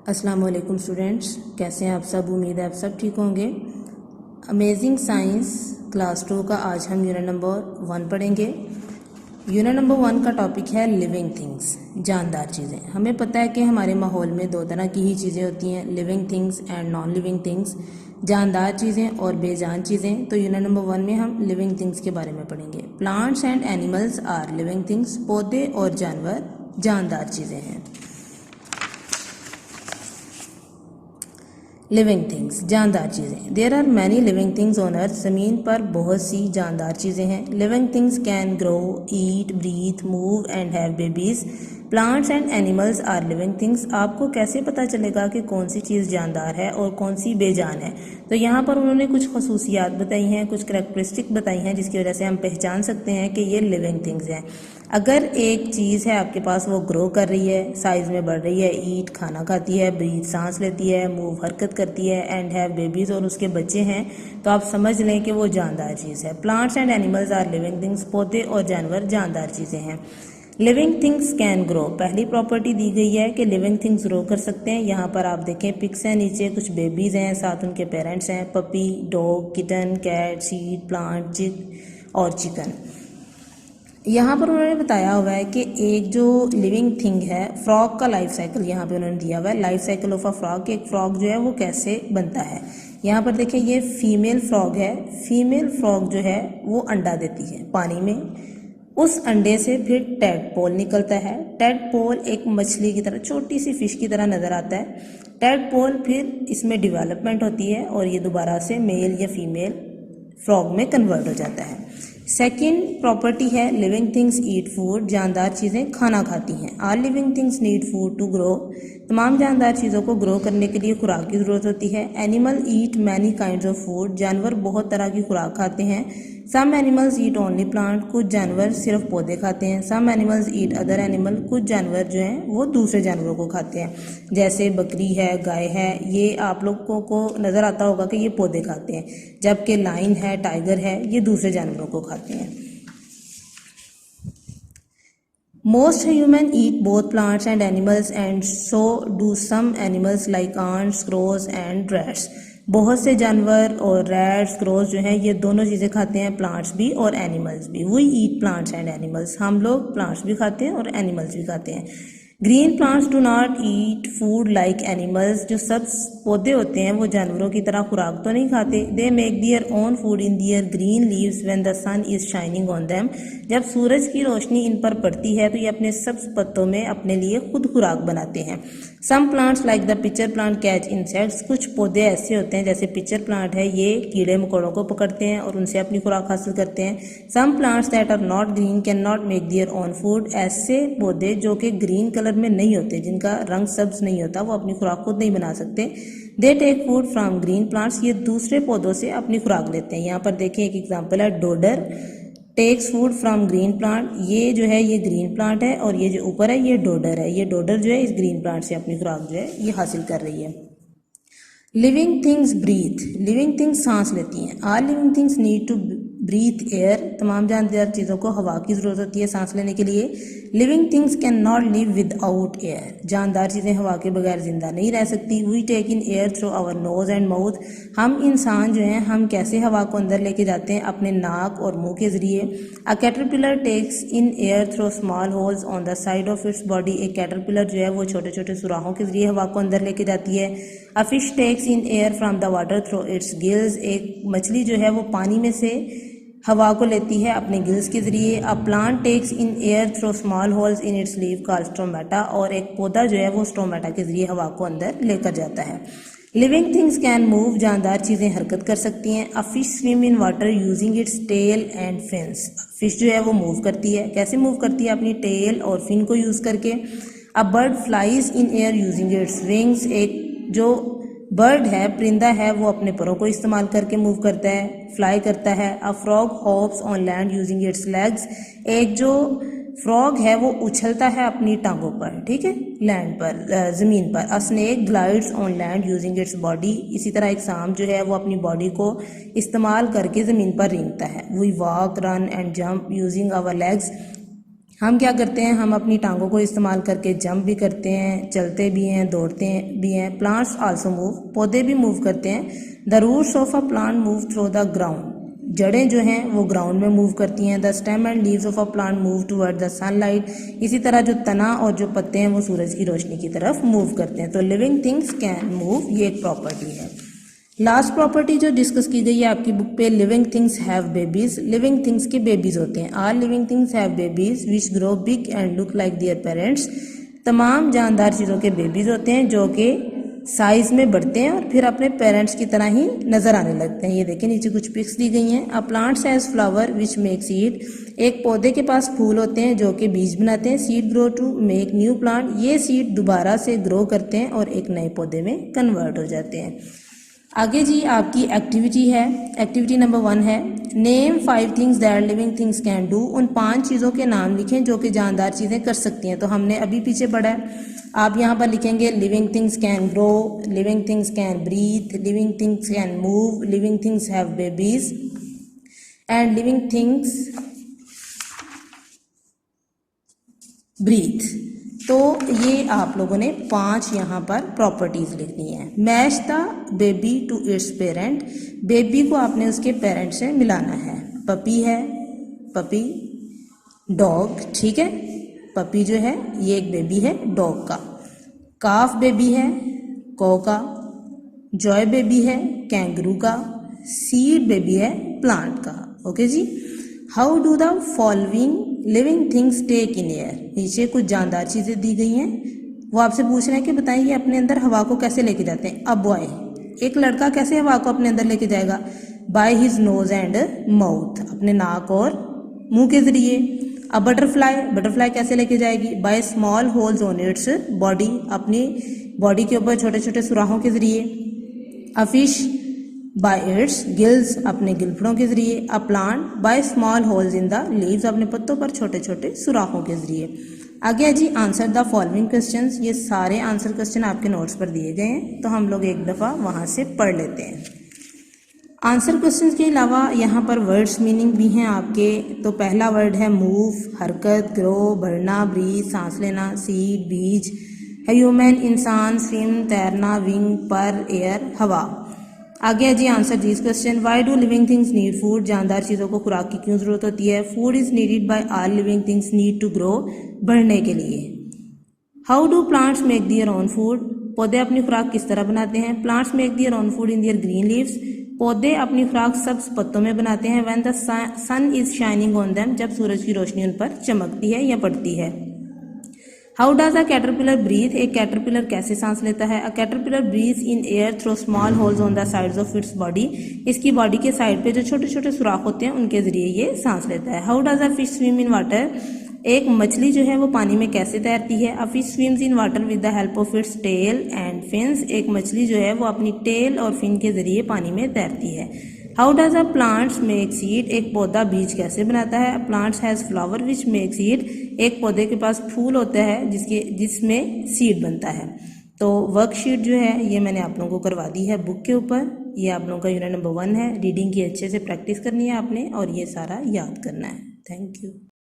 अस्सलाम वालेकुम स्टूडेंट्स, कैसे हैं आप सब। उम्मीद है आप सब ठीक होंगे। अमेजिंग साइंस क्लास 2 का आज हम यूनिट नंबर 1 पढ़ेंगे। यूनिट नंबर 1 का टॉपिक है लिविंग थिंग्स, जानदार चीज़ें। हमें पता है कि हमारे माहौल में दो तरह की ही चीज़ें होती हैं, living things and non living things, जानदार चीज़ें और बेजान चीज़ें। तो यूनिट नंबर 1 में हम लिविंग थिंग्स के बारे में पढ़ेंगे। Plants and animals are living things, पौधे और जानवर जानदार चीज़ें हैं। लिविंग थिंग्स, जानदार चीज़ें। There are many living things on earth, ज़मीन पर बहुत सी जानदार चीज़ें हैं। Living things can grow, eat, breathe, move and have babies. Plants and animals are living things. आपको कैसे पता चलेगा कि कौन सी चीज़ जानदार है और कौन सी बेजान है? तो यहाँ पर उन्होंने कुछ खसूसियात बताई हैं, कुछ करैक्टरिस्टिक बताई हैं, जिसकी वजह से हम पहचान सकते हैं कि ये लिविंग थिंग्स हैं। अगर एक चीज़ है आपके पास, वो ग्रो कर रही है, साइज़ में बढ़ रही है, ईट खाना खाती है, ब्रीथ सांस लेती है, मूव हरकत करती है, एंड हैव बेबीज़ और उसके बच्चे हैं, तो आप समझ लें कि वो जानदार चीज़ है। Plants and animals are living things, पौधे और जानवर जानदार चीज़ें हैं। लिविंग थिंग्स कैन ग्रो, पहली प्रॉपर्टी दी गई है कि लिविंग थिंग्स ग्रो कर सकते हैं। यहाँ पर आप देखें पिक्स हैं, नीचे कुछ बेबीज़ हैं, साथ उनके पेरेंट्स हैं, puppy, dog, kitten, cat, sheep, plant, chick और चिकन। यहाँ पर उन्होंने बताया हुआ है कि एक जो लिविंग थिंग है, फ्रॉग का लाइफ साइकिल यहाँ पे उन्होंने दिया हुआ है। Life cycle of a frog, एक फ्रॉग जो है वो कैसे बनता है। यहाँ पर देखिए ये फीमेल फ्रॉग है। फीमेल फ्रॉग जो है वो अंडा देती है पानी में, उस अंडे से फिर टेडपोल निकलता है। टेडपोल एक मछली की तरह, छोटी सी फिश की तरह नज़र आता है। टेडपोल फिर इसमें डेवलपमेंट होती है और ये दोबारा से मेल या फीमेल फ्रॉग में कन्वर्ट हो जाता है। सेकेंड प्रॉपर्टी है लिविंग थिंग्स ईट फूड, जानदार चीज़ें खाना खाती हैं। All living things need food to grow, तमाम जानदार चीज़ों को ग्रो करने के लिए खुराक की ज़रूरत होती है। Animal eat many kinds of food, जानवर बहुत तरह की खुराक खाते हैं। Some animals eat only plant, कुछ जानवर सिर्फ पौधे खाते हैं। Some animals eat other animal, कुछ जानवर जो हैं वो दूसरे जानवरों को खाते हैं, जैसे बकरी है, गाय है, ये आप लोगों को नज़र आता होगा कि ये पौधे खाते हैं, जबकि लाइन है, टाइगर है, ये दूसरे जानवरों को खाते हैं। Most human eat both plants and animals, and so do some animals like ants, crows and rats. बहुत से जानवर और रैट्स, क्रोज जो हैं ये दोनों चीज़ें खाते हैं, प्लांट्स भी और एनिमल्स भी। We eat plants and animals, हम लोग प्लांट्स भी खाते हैं और एनिमल्स भी खाते हैं। Green plants do not eat food like animals, जो सब पौधे होते हैं वो जानवरों की तरह खुराक तो नहीं खाते। They make their own food in their green leaves when the sun is shining on them, जब सूरज की रोशनी इन पर पड़ती है तो ये अपने सब्ज पत्तों में अपने लिए खुद खुराक बनाते हैं। Some plants like the pitcher plant catch insects, कुछ पौधे ऐसे होते हैं जैसे पिचर प्लांट है, ये कीड़े मकोड़ों को पकड़ते हैं और उनसे अपनी खुराक हासिल करते हैं। Some plants that are not green can not make their own food, ऐसे पौधे जो कि ग्रीन कलर में नहीं होते, जिनका रंग सब्ज नहीं होता, वो अपनी खुराक खुद नहीं बना सकते। They take food from green plants, ये दूसरे पौधों से अपनी खुराक लेते हैं। यहाँ पर देखें एक एग्जाम्पल है, dodder takes food from green plant, ये जो है ये ग्रीन प्लांट है और ये जो ऊपर है ये डोडर है। ये डोडर जो है इस ग्रीन प्लांट से अपनी खुराक जो है ये हासिल कर रही है। Living things breathe, living things सांस लेती हैं। All living things need to breathe air, तमाम जानदार चीज़ों को हवा की ज़रूरत होती है सांस लेने के लिए। Living things can not live without air, जानदार चीज़ें हवा के बगैर जिंदा नहीं रह सकती। We take in air through our nose and mouth, हम इंसान जो हैं हम कैसे हवा को अंदर लेके जाते हैं, अपने नाक और मुंह के ज़रिए। A caterpillar takes in air through small holes on the side of its body, एक कैटरपिलर जो है वो छोटे छोटे सुराहों के जरिए हवा को अंदर लेके जाती है। A fish takes in air from the water through its gills, एक मछली जो है वो पानी में से हवा को लेती है अपने गिल्स के जरिए। A plant takes in air through small holes in its leave called stomata, और एक पौधा जो है वो स्टोमेटा के जरिए हवा को अंदर लेकर जाता है। लिविंग थिंग्स कैन मूव, जानदार चीज़ें हरकत कर सकती हैं। A fish swim in water using its tail and fins, fish जो है वो मूव करती है, कैसे मूव करती है, अपनी टेल और फिन को यूज़ करके। A bird flies in air using its wings, एक जो बर्ड है, परिंदा है, वो अपने परों को इस्तेमाल करके मूव करता है, फ्लाई करता है। A frog hops on land using its legs, एक जो फ्रॉग है वो उछलता है अपनी टांगों पर, ठीक है, लैंड पर, ज़मीन पर। अ snake glides on land using its body, इसी तरह एक सांप जो है वो अपनी बॉडी को इस्तेमाल करके ज़मीन पर रेंगता है। We walk, run and jump using our legs, हम क्या करते हैं, हम अपनी टांगों को इस्तेमाल करके जंप भी करते हैं, चलते भी हैं, दौड़ते भी हैं। प्लांट्स आल्सो मूव, पौधे भी मूव करते हैं। The roots of a plant move through the ground, जड़ें जो हैं वो ग्राउंड में मूव करती हैं। The stem and leaves of a plant move toward the sunlight, इसी तरह जो तना और जो पत्ते हैं वो सूरज की रोशनी की तरफ मूव करते हैं। तो लिविंग थिंग्स कैन मूव, ये एक प्रॉपर्टी है। लास्ट प्रॉपर्टी जो डिस्कस की गई है आपकी बुक पे, living things have babies, living things के बेबीज होते हैं। All living things have babies which grow big and look like their parents, तमाम जानदार चीज़ों के बेबीज होते हैं जो कि साइज में बढ़ते हैं और फिर अपने पेरेंट्स की तरह ही नजर आने लगते हैं। ये देखिए नीचे कुछ पिक्स दी गई हैं। A plants has flower which make seed, एक पौधे के पास फूल होते हैं जो कि बीज बनाते हैं। Seed grow to make new plant, ये सीड दोबारा से ग्रो करते हैं और एक नए पौधे में कन्वर्ट हो जाते हैं। आगे जी आपकी एक्टिविटी है, एक्टिविटी नंबर 1 है name 5 things that living things can do, उन 5 चीज़ों के नाम लिखें जो कि जानदार चीज़ें कर सकती हैं। तो हमने अभी पीछे पढ़ा है, आप यहाँ पर लिखेंगे living things can grow, living things can breathe, living things can move, living things have babies and living things breathe. तो ये आप लोगों ने 5 यहाँ पर प्रॉपर्टीज लिखनी है। Match the baby to its parent, baby को आपने उसके पेरेंट से मिलाना है। पपी है, पपी, डॉग, ठीक है, पपी जो है ये एक बेबी है डॉग का। काफ बेबी है कौ का, जॉय बेबी है कैंगरू का, सीड बेबी है प्लांट का। ओके जी। How do the following living things take in air, नीचे कुछ जानदार चीज़ें दी गई हैं, वो आपसे पूछ रहे हैं कि बताइए अपने अंदर हवा को कैसे लेके जाते हैं। अ बॉय, एक लड़का कैसे हवा को अपने अंदर लेके जाएगा, by his nose and mouth, अपने नाक और मुंह के जरिए। अ बटरफ्लाई, बटरफ्लाई कैसे लेके जाएगी, by small holes on its body, अपनी बॉडी के ऊपर छोटे छोटे सुराहों के जरिए। A fish bye it's gills, अपने गिलफड़ों के जरिए। A plant by small holes in the leaves, अपने पत्तों पर छोटे छोटे सुराखों के जरिए। आगे जी आंसर द फॉलोइंग क्वेश्चंस, ये सारे आंसर क्वेश्चन आपके नोट्स पर दिए गए हैं, तो हम लोग एक दफ़ा वहाँ से पढ़ लेते हैं। आंसर क्वेश्चंस के अलावा यहाँ पर वर्ड्स मीनिंग भी हैं आपके। तो पहला वर्ड है मूव, हरकत, ग्रो, बढ़ना, ब्रीथ, सांस लेना, सीड, बीज, ह्यूमन, इंसान, स्विम, तैरना, विंग, पर, एयर, हवा। आगे है जी answer this question, why do living things need food, जानदार चीज़ों को खुराक की क्यों जरूरत होती है। Food is needed by all living things need to grow, बढ़ने के लिए। How do plants make their own food, पौधे अपनी खुराक किस तरह बनाते हैं। Plants make their own food in their green leaves, पौधे अपनी खुराक सब्ज पत्तों में बनाते हैं। When the sun is shining on them, जब सूरज की रोशनी उन पर चमकती है या पड़ती है। How does a caterpillar breathe, एक कैटरपिलर कैसे सांस लेता है। A caterpillar breathe in air through small holes on the sides of its body, इसकी बॉडी के साइड पे जो छोटे छोटे सुराख होते हैं उनके जरिए ये सांस लेता है। How does a fish swim in water, एक मछली जो है वो पानी में कैसे तैरती है। A fish swims in water with the help of its tail and fins, एक मछली जो है वो अपनी टेल और फिन के जरिए पानी में तैरती है। How does a plants make seed, एक पौधा बीज कैसे बनाता है। Plants has flower which make seed, एक पौधे के पास फूल होता है जिसमें सीड बनता है। तो वर्कशीट जो है ये मैंने आप लोगों को करवा दी है बुक के ऊपर, ये आप लोगों का यूनिट नंबर 1 है। रीडिंग की अच्छे से प्रैक्टिस करनी है आपने और ये सारा याद करना है। Thank you.